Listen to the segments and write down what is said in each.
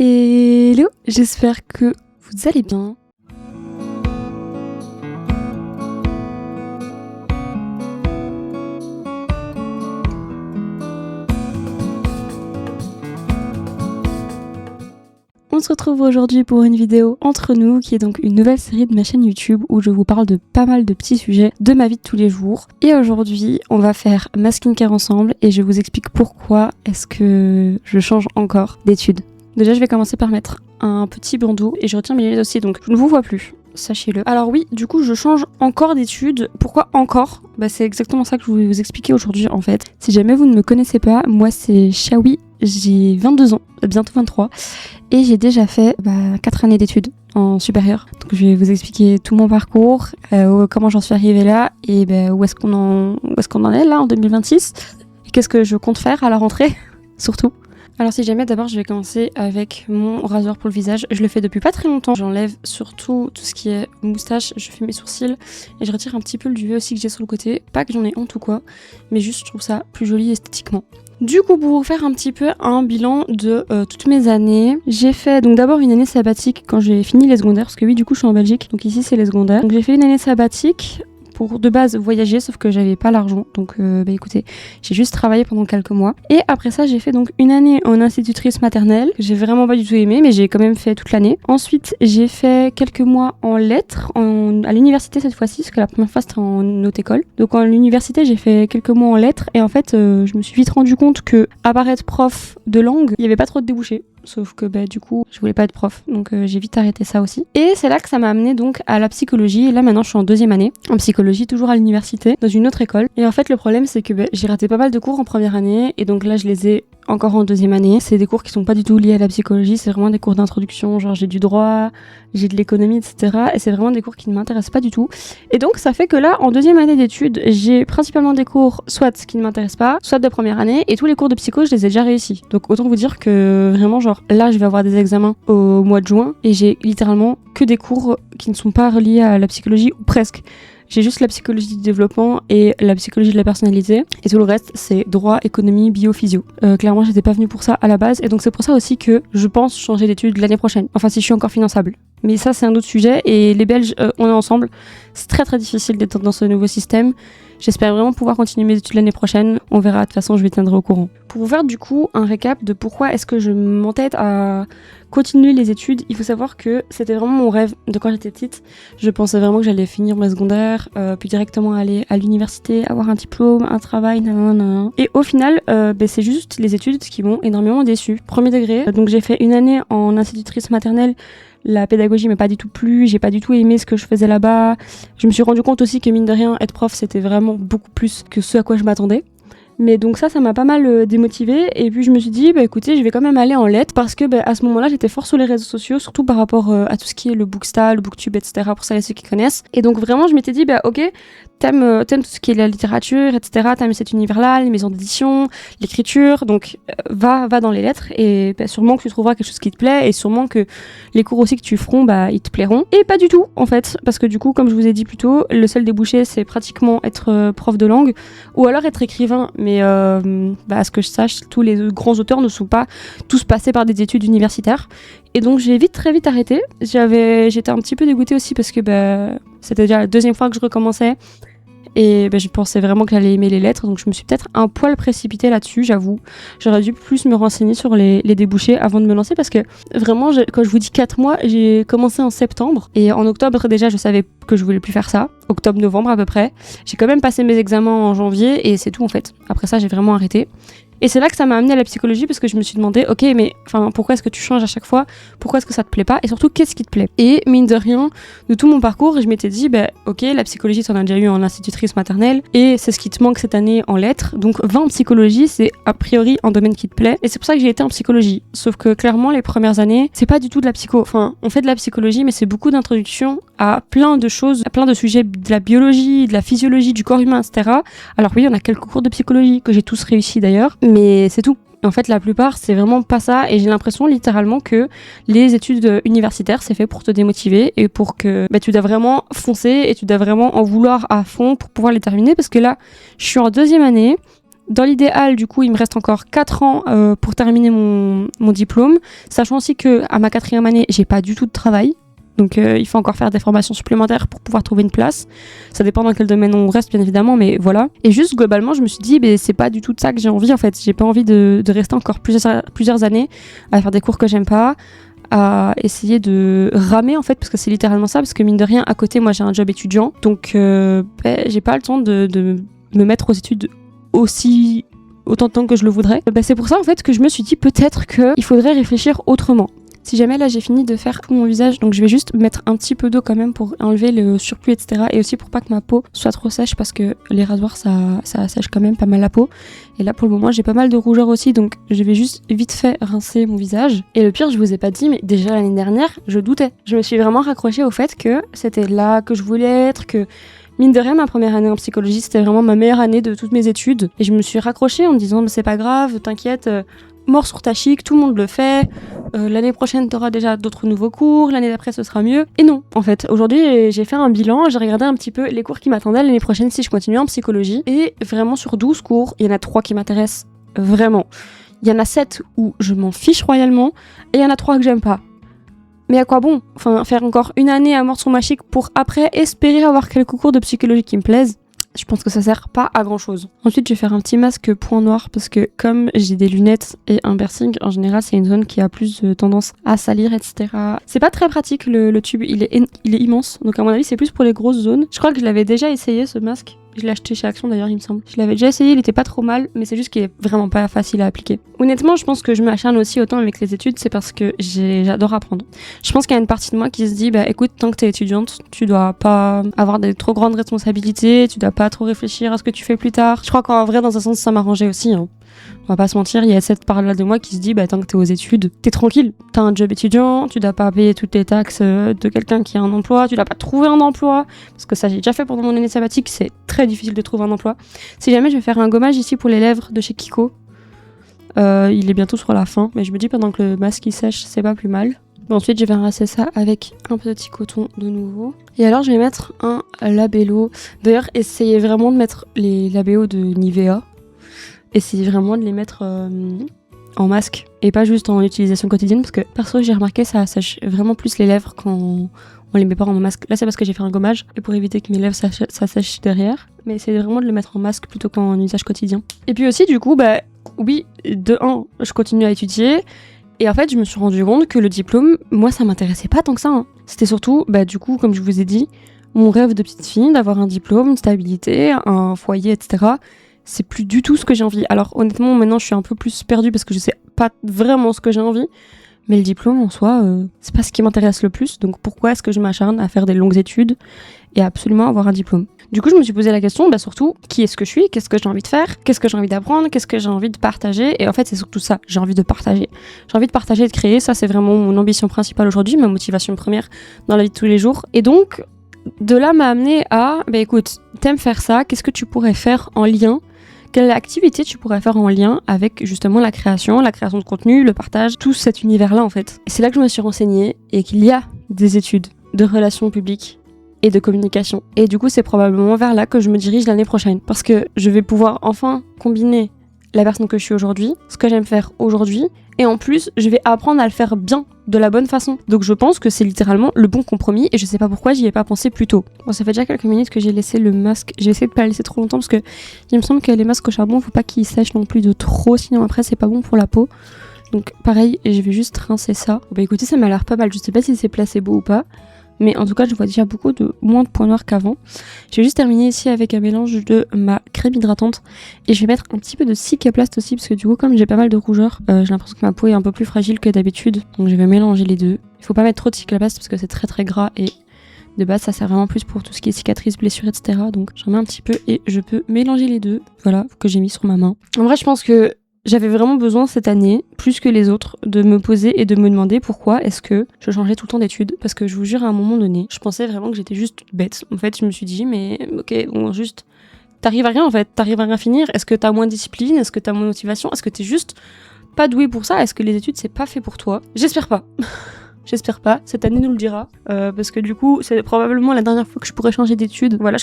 Hello, j'espère que vous allez bien. On se retrouve aujourd'hui pour une vidéo entre nous qui est donc une nouvelle série de ma chaîne YouTube où je vous parle de pas mal de petits sujets de ma vie de tous les jours. Et aujourd'hui, on va faire ma skincare ensemble et je vous explique pourquoi est-ce que je change encore d'études. Déjà, je vais commencer par mettre un petit bandeau et je retire mes lunettes aussi, donc je ne vous vois plus, sachez-le. Alors oui, du coup, je change encore d'études. Pourquoi encore ? C'est exactement ça que je voulais vous expliquer aujourd'hui en fait. Si jamais vous ne me connaissez pas, moi c'est Xiaoui, j'ai 22 ans, bientôt 23, et j'ai déjà fait 4 années d'études en supérieur. Donc je vais vous expliquer tout mon parcours, comment j'en suis arrivée là, et où est-ce qu'on en est là en 2026, et qu'est-ce que je compte faire à la rentrée, surtout. Alors si jamais, d'abord je vais commencer avec mon rasoir pour le visage. Je le fais depuis pas très longtemps. J'enlève surtout tout ce qui est moustache, je fais mes sourcils et je retire un petit peu le duvet aussi que j'ai sur le côté. Pas que j'en ai honte ou quoi, mais juste je trouve ça plus joli esthétiquement. Du coup, pour vous faire un petit peu un bilan de toutes mes années, j'ai fait donc d'abord une année sabbatique quand j'ai fini les secondaires, parce que oui, du coup je suis en Belgique, donc ici c'est les secondaires. Donc j'ai fait une année sabbatique pour de base voyager, sauf que j'avais pas l'argent, donc écoutez, j'ai juste travaillé pendant quelques mois. Et après ça, j'ai fait donc une année en institutrice maternelle, que j'ai vraiment pas du tout aimé, mais j'ai quand même fait toute l'année. Ensuite, j'ai fait quelques mois en lettres, à l'université cette fois-ci, parce que la première fois c'était en haute école. Donc en l'université, j'ai fait quelques mois en lettres, et en fait, je me suis vite rendu compte que à part être prof de langue, il y avait pas trop de débouchés. Sauf que du coup, je voulais pas être prof, donc j'ai vite arrêté ça aussi. Et c'est là que ça m'a amené donc à la psychologie. Et là maintenant, je suis en 2e année en psychologie, toujours à l'université, dans une autre école. Et en fait, le problème, c'est que j'ai raté pas mal de cours en première année, et donc là, je les ai encore en 2e année. C'est des cours qui sont pas du tout liés à la psychologie, c'est vraiment des cours d'introduction, genre j'ai du droit, j'ai de l'économie, etc. Et c'est vraiment des cours qui ne m'intéressent pas du tout. Et donc ça fait que là, en 2e année d'études, j'ai principalement des cours soit qui ne m'intéressent pas, soit de première année, et tous les cours de psycho, je les ai déjà réussis. Donc autant vous dire que vraiment, genre là, je vais avoir des examens au mois de juin, et j'ai littéralement que des cours qui ne sont pas reliés à la psychologie, ou presque. J'ai juste la psychologie du développement et la psychologie de la personnalité. Et tout le reste, c'est droit, économie, bio, physio. Clairement, j'étais pas venue pour ça à la base. Et donc, c'est pour ça aussi que je pense changer d'études l'année prochaine. Enfin, si je suis encore finançable. Mais ça, c'est un autre sujet. Et les Belges, on est ensemble. C'est très, très difficile d'être dans ce nouveau système. J'espère vraiment pouvoir continuer mes études l'année prochaine. On verra. De toute façon, je vous tiendrai au courant. Pour vous faire du coup un récap de pourquoi est-ce que je m'entête à continuer les études, il faut savoir que c'était vraiment mon rêve de quand j'étais petite. Je pensais vraiment que j'allais finir mes secondaires, puis directement aller à l'université, avoir un diplôme, un travail, nanana. Et au final, c'est juste les études qui m'ont énormément déçue. Premier degré, donc j'ai fait une année en institutrice maternelle. La pédagogie m'a pas du tout plu, j'ai pas du tout aimé ce que je faisais là-bas. Je me suis rendu compte aussi que mine de rien, être prof, c'était vraiment beaucoup plus que ce à quoi je m'attendais. Mais donc ça m'a pas mal démotivée, et puis je me suis dit écoutez, je vais quand même aller en lettres, parce que à ce moment-là j'étais fort sur les réseaux sociaux, surtout par rapport à tout ce qui est le Booksta, le Booktube, etc. pour celles et ceux qui connaissent. Et donc vraiment je m'étais dit ok, t'aimes tout ce qui est la littérature, etc. T'aimes cet univers-là, les maisons d'édition, l'écriture, donc va dans les lettres, et sûrement que tu trouveras quelque chose qui te plaît, et sûrement que les cours aussi que tu feras, ils te plairont. Et pas du tout en fait, parce que du coup, comme je vous ai dit plus tôt, le seul débouché c'est pratiquement être prof de langue, ou alors être écrivain. Mais à ce que je sache, tous les grands auteurs ne sont pas tous passés par des études universitaires. Et donc j'ai très vite arrêté. J'étais un petit peu dégoûtée aussi parce que c'était déjà la 2e fois que je recommençais. Et je pensais vraiment que j'allais aimer les lettres, donc je me suis peut-être un poil précipitée là-dessus, j'avoue. J'aurais dû plus me renseigner sur les débouchés avant de me lancer, parce que vraiment, quand je vous dis 4 mois, j'ai commencé en septembre, et en octobre déjà je savais que je voulais plus faire ça, octobre-novembre à peu près. J'ai quand même passé mes examens en janvier, et c'est tout en fait. Après ça, j'ai vraiment arrêté. Et c'est là que ça m'a amené à la psychologie, parce que je me suis demandé, ok, mais pourquoi est-ce que tu changes à chaque fois ? Pourquoi est-ce que ça te plaît pas ? Et surtout, qu'est-ce qui te plaît ? Et mine de rien, de tout mon parcours, je m'étais dit, ok, la psychologie, t'en as déjà eu en institutrice maternelle, et c'est ce qui te manque cette année en lettres, donc va en psychologie, c'est a priori un domaine qui te plaît. Et c'est pour ça que j'ai été en psychologie. Sauf que clairement, les premières années, c'est pas du tout de la psycho. Enfin, on fait de la psychologie, mais c'est beaucoup d'introduction à plein de choses, à plein de sujets, de la biologie, de la physiologie, du corps humain, etc. Alors oui, on a quelques cours de psychologie que j'ai tous réussi d'ailleurs, mais c'est tout. En fait, la plupart, c'est vraiment pas ça, et j'ai l'impression littéralement que les études universitaires, c'est fait pour te démotiver et pour que tu dois vraiment foncer et tu dois vraiment en vouloir à fond pour pouvoir les terminer, parce que là, je suis en 2e année, Dans l'idéal, du coup, il me reste encore 4 ans pour terminer mon diplôme, sachant aussi qu'à ma 4e année, j'ai pas du tout de travail. Donc il faut encore faire des formations supplémentaires pour pouvoir trouver une place. Ça dépend dans quel domaine on reste bien évidemment, mais voilà. Et juste globalement, je me suis dit, c'est pas du tout de ça que j'ai envie en fait. J'ai pas envie de rester encore plusieurs années à faire des cours que j'aime pas, à essayer de ramer en fait, parce que c'est littéralement ça, parce que mine de rien, à côté, moi j'ai un job étudiant, donc j'ai pas le temps de me mettre aux études autant de temps que je le voudrais. C'est pour ça en fait que je me suis dit peut-être qu'il faudrait réfléchir autrement. Si jamais là j'ai fini de faire tout mon visage, donc je vais juste mettre un petit peu d'eau quand même pour enlever le surplus, etc. Et aussi pour pas que ma peau soit trop sèche, parce que les rasoirs ça sèche quand même pas mal la peau. Et là pour le moment j'ai pas mal de rougeur aussi, donc je vais juste vite fait rincer mon visage. Et le pire, je vous ai pas dit, mais déjà l'année dernière je doutais. Je me suis vraiment raccrochée au fait que c'était là que je voulais être, que mine de rien, ma première année en psychologie, c'était vraiment ma meilleure année de toutes mes études. Et je me suis raccrochée en me disant, c'est pas grave, t'inquiète, mort sur ta chic, tout le monde le fait. L'année prochaine, t'auras déjà d'autres nouveaux cours, l'année d'après, ce sera mieux. Et non, en fait, aujourd'hui, j'ai fait un bilan, j'ai regardé un petit peu les cours qui m'attendaient l'année prochaine si je continuais en psychologie. Et vraiment, sur 12 cours, il y en a 3 qui m'intéressent vraiment. Il y en a 7 où je m'en fiche royalement, et il y en a 3 que j'aime pas. Mais à quoi bon ? Enfin, faire encore une année à mort sur ma chic pour après espérer avoir quelques cours de psychologie qui me plaisent, je pense que ça sert pas à grand chose. Ensuite, je vais faire un petit masque point noir parce que comme j'ai des lunettes et un piercing, en général, c'est une zone qui a plus tendance à salir, etc. C'est pas très pratique, le tube, il est immense. Donc à mon avis, c'est plus pour les grosses zones. Je crois que je l'avais déjà essayé, ce masque. Je l'ai acheté chez Action d'ailleurs, il me semble. Je l'avais déjà essayé, il était pas trop mal, mais c'est juste qu'il est vraiment pas facile à appliquer. Honnêtement, je pense que je m'acharne aussi autant avec les études, c'est parce que j'adore apprendre. Je pense qu'il y a une partie de moi qui se dit, écoute, tant que t'es étudiante, tu dois pas avoir des trop grandes responsabilités, tu dois pas trop réfléchir à ce que tu fais plus tard. Je crois qu'en vrai, dans un sens, ça m'arrangeait aussi, hein. On va pas se mentir, il y a cette part-là de moi qui se dit, tant que t'es aux études, t'es tranquille. T'as un job étudiant, tu dois pas payer toutes les taxes de quelqu'un qui a un emploi, tu dois pas trouver un emploi. Parce que ça, j'ai déjà fait pendant mon année sabbatique, c'est très difficile de trouver un emploi. Si jamais je vais faire un gommage ici pour les lèvres de chez Kiko, il est bientôt sur la fin, mais je me dis pendant que le masque il sèche, c'est pas plus mal. Ensuite, je vais rincer ça avec un petit coton de nouveau. Et alors, je vais mettre un labello. D'ailleurs, essayez vraiment de mettre les labellos de Nivea. Essayez vraiment de les mettre en masque et pas juste en utilisation quotidienne, parce que perso j'ai remarqué ça sèche vraiment plus les lèvres quand on les met pas en masque. Là c'est parce que j'ai fait un gommage et pour éviter que mes lèvres ça sèche derrière, mais essayez vraiment de le mettre en masque plutôt qu'en usage quotidien. Et puis aussi du coup oui, de 1 je continue à étudier et en fait je me suis rendu compte que le diplôme, moi ça m'intéressait pas tant que ça, hein. C'était surtout du coup comme je vous ai dit, mon rêve de petite fille d'avoir un diplôme, une stabilité, un foyer, etc. C'est plus du tout ce que j'ai envie. Alors honnêtement, maintenant je suis un peu plus perdue parce que je sais pas vraiment ce que j'ai envie. Mais le diplôme en soi, c'est pas ce qui m'intéresse le plus. Donc pourquoi est-ce que je m'acharne à faire des longues études et à absolument avoir un diplôme ? Du coup, je me suis posé la question, surtout, qui est-ce que je suis ? Qu'est-ce que j'ai envie de faire ? Qu'est-ce que j'ai envie d'apprendre ? Qu'est-ce que j'ai envie de partager ? Et en fait, c'est surtout ça, j'ai envie de partager. J'ai envie de partager et de créer, ça c'est vraiment mon ambition principale aujourd'hui, ma motivation première dans la vie de tous les jours. Et donc, de là m'a amené à, écoute, t'aimes faire ça, qu'est-ce que tu pourrais faire en lien ? Quelle activité tu pourrais faire en lien avec justement la création de contenu, le partage, tout cet univers-là en fait. Et c'est là que je me suis renseignée et qu'il y a des études de relations publiques et de communication. Et du coup, c'est probablement vers là que je me dirige l'année prochaine. Parce que je vais pouvoir enfin combiner la personne que je suis aujourd'hui, ce que j'aime faire aujourd'hui, et en plus, je vais apprendre à le faire bien, de la bonne façon. Donc je pense que c'est littéralement le bon compromis, et je sais pas pourquoi j'y ai pas pensé plus tôt. Bon, ça fait déjà quelques minutes que j'ai laissé le masque, j'ai essayé de pas le laisser trop longtemps, parce que il me semble que les masques au charbon, faut pas qu'ils sèchent non plus de trop, sinon après c'est pas bon pour la peau. Donc pareil, je vais juste rincer ça. Écoutez, ça m'a l'air pas mal, je sais pas si c'est placebo ou pas, mais en tout cas je vois déjà moins de points noirs qu'avant. Je vais juste terminer ici avec un mélange de ma crème hydratante et je vais mettre un petit peu de Cicaplast aussi parce que du coup comme j'ai pas mal de rougeur, j'ai l'impression que ma peau est un peu plus fragile que d'habitude, donc je vais mélanger les deux. Il faut pas mettre trop de Cicaplast parce que c'est très très gras et de base ça sert vraiment plus pour tout ce qui est cicatrices, blessures, etc. Donc j'en mets un petit peu et je peux mélanger les deux, voilà, que j'ai mis sur ma main. En vrai je pense que j'avais vraiment besoin cette année, plus que les autres, de me poser et de me demander pourquoi est-ce que je changeais tout le temps d'études. Parce que je vous jure, à un moment donné, je pensais vraiment que j'étais juste bête. En fait, je me suis dit, mais ok, bon, juste, t'arrives à rien en fait, t'arrives à rien finir. Est-ce que t'as moins de discipline ? Est-ce que t'as moins de motivation ? Est-ce que t'es juste pas doué pour ça ? Est-ce que les études, c'est pas fait pour toi ? J'espère pas. j'espère pas, cette année nous le dira, parce que du coup c'est probablement la dernière fois que je pourrais changer d'études. Voilà,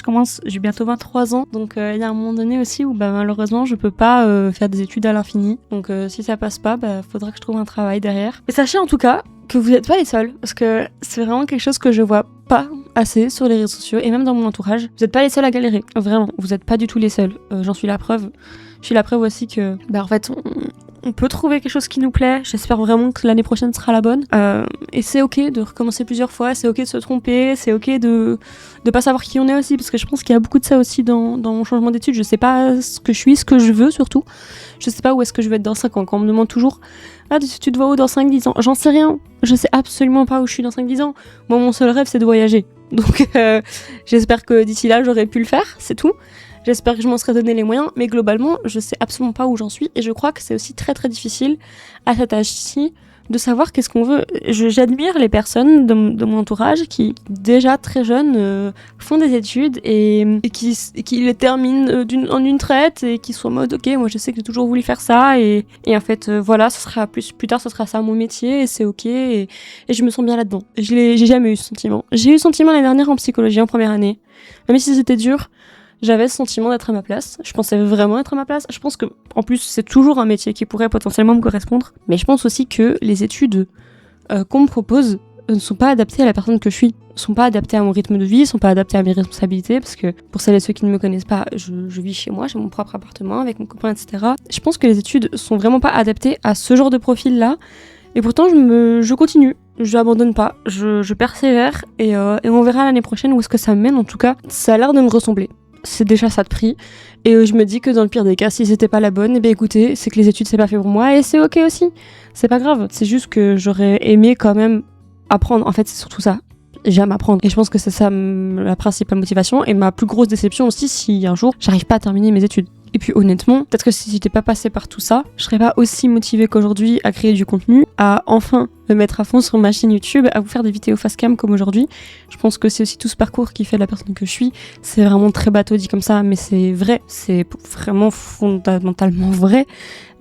j'ai bientôt 23 ans, donc il y a un moment donné aussi où malheureusement je peux pas faire des études à l'infini, donc si ça passe pas, faudra que je trouve un travail derrière. Et sachez en tout cas que vous n'êtes pas les seuls, parce que c'est vraiment quelque chose que je vois pas assez sur les réseaux sociaux et même dans mon entourage. Vous n'êtes pas les seuls à galérer, vraiment, vous n'êtes pas du tout les seuls. J'en suis la preuve. Je suis la preuve aussi que, en fait, on peut trouver quelque chose qui nous plaît. J'espère vraiment que l'année prochaine sera la bonne. Et c'est ok de recommencer plusieurs fois, c'est ok de se tromper, c'est ok de pas savoir qui on est aussi, parce que je pense qu'il y a beaucoup de ça aussi dans mon changement d'études. Je sais pas ce que je suis, ce que je veux surtout. Je sais pas où est-ce que je vais être dans 5 ans. Quand on me demande toujours tu te vois où dans 5-10 ans? J'en sais rien. Je sais absolument pas où je suis dans 5-10 ans. Moi, mon seul rêve, c'est de voyager. Donc, j'espère que d'ici là, j'aurai pu le faire, c'est tout. J'espère que je m'en serai donné les moyens, mais globalement, je sais absolument pas où j'en suis, et je crois que c'est aussi très très difficile à cet âge-ci de savoir qu'est-ce qu'on veut. J'admire les personnes de mon entourage qui, déjà très jeunes, font des études et qui les terminent en une traite et qui sont en mode ok, moi je sais que j'ai toujours voulu faire ça et en fait voilà, ça sera plus tard, ça sera ça mon métier et c'est ok et je me sens bien là-dedans. J'ai jamais eu ce sentiment. J'ai eu le sentiment l'année dernière en psychologie en première année, même si c'était dur. J'avais ce sentiment d'être à ma place. Je pensais vraiment être à ma place. Je pense que, en plus, c'est toujours un métier qui pourrait potentiellement me correspondre. Mais je pense aussi que les études qu'on me propose ne sont pas adaptées à la personne que je suis. Ne sont pas adaptées à mon rythme de vie, ne sont pas adaptées à mes responsabilités. Parce que, pour celles et ceux qui ne me connaissent pas, je vis chez moi, j'ai mon propre appartement avec mon copain, etc. Je pense que les études sont vraiment pas adaptées à ce genre de profil-là. Et pourtant, je continue. Je n'abandonne pas. Je persévère. Et on verra l'année prochaine où est-ce que ça me mène. En tout cas, ça a l'air de me ressembler. C'est déjà ça de prix. Et je me dis que dans le pire des cas, si c'était pas la bonne, écoutez, c'est que les études c'est pas fait pour moi et c'est ok aussi. C'est pas grave. C'est juste que j'aurais aimé quand même apprendre. En fait, c'est surtout ça. J'aime apprendre. Et je pense que c'est ça la principale motivation et ma plus grosse déception aussi si un jour j'arrive pas à terminer mes études. Et puis honnêtement, peut-être que si j'étais pas passée par tout ça, je serais pas aussi motivée qu'aujourd'hui à créer du contenu, à enfin me mettre à fond sur ma chaîne YouTube, à vous faire des vidéos face cam comme aujourd'hui. Je pense que c'est aussi tout ce parcours qui fait la personne que je suis. C'est vraiment très bateau dit comme ça, mais c'est vrai. C'est vraiment fondamentalement vrai.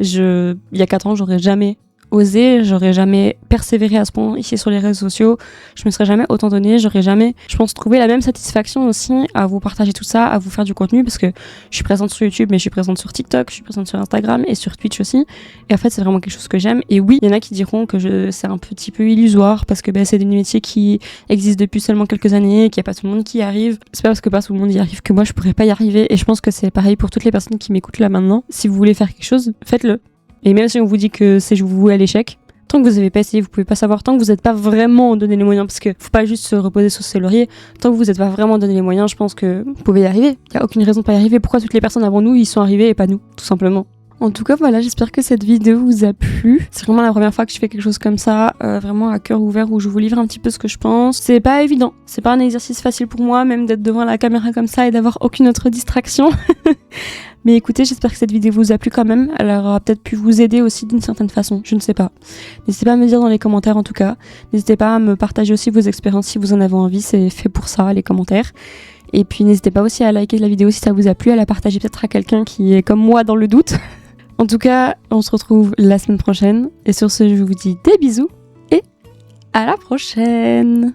Il y a 4 ans, j'aurais jamais osé, j'aurais jamais persévéré à ce point ici sur les réseaux sociaux, je me serais jamais autant donné, j'aurais jamais, je pense, trouvé la même satisfaction aussi à vous partager tout ça, à vous faire du contenu, parce que je suis présente sur YouTube, mais je suis présente sur TikTok, je suis présente sur Instagram et sur Twitch aussi, et en fait c'est vraiment quelque chose que j'aime, et oui, il y en a qui diront que c'est un petit peu illusoire, parce que c'est des métiers qui existent depuis seulement quelques années, qu'il n'y a pas tout le monde qui y arrive, c'est pas parce que pas tout le monde y arrive que moi je pourrais pas y arriver, et je pense que c'est pareil pour toutes les personnes qui m'écoutent là maintenant, si vous voulez faire quelque chose, faites-le. Et même si on vous dit que c'est voué à l'échec, tant que vous n'avez pas essayé, vous pouvez pas savoir, tant que vous n'êtes pas vraiment donné les moyens, parce que faut pas juste se reposer sur ses lauriers, tant que vous n'êtes pas vraiment donné les moyens, je pense que vous pouvez y arriver. Il n'y a aucune raison de pas y arriver. Pourquoi toutes les personnes avant nous, ils sont arrivés et pas nous, tout simplement. En tout cas, voilà, j'espère que cette vidéo vous a plu. C'est vraiment la première fois que je fais quelque chose comme ça, vraiment à cœur ouvert, où je vous livre un petit peu ce que je pense. C'est pas évident, c'est pas un exercice facile pour moi, même d'être devant la caméra comme ça et d'avoir aucune autre distraction. Mais écoutez, j'espère que cette vidéo vous a plu quand même. Elle aura peut-être pu vous aider aussi d'une certaine façon, je ne sais pas. N'hésitez pas à me dire dans les commentaires en tout cas. N'hésitez pas à me partager aussi vos expériences si vous en avez envie, c'est fait pour ça, les commentaires. Et puis n'hésitez pas aussi à liker la vidéo si ça vous a plu, à la partager peut-être à quelqu'un qui est comme moi dans le doute. En tout cas, on se retrouve la semaine prochaine. Et sur ce, je vous dis des bisous et à la prochaine!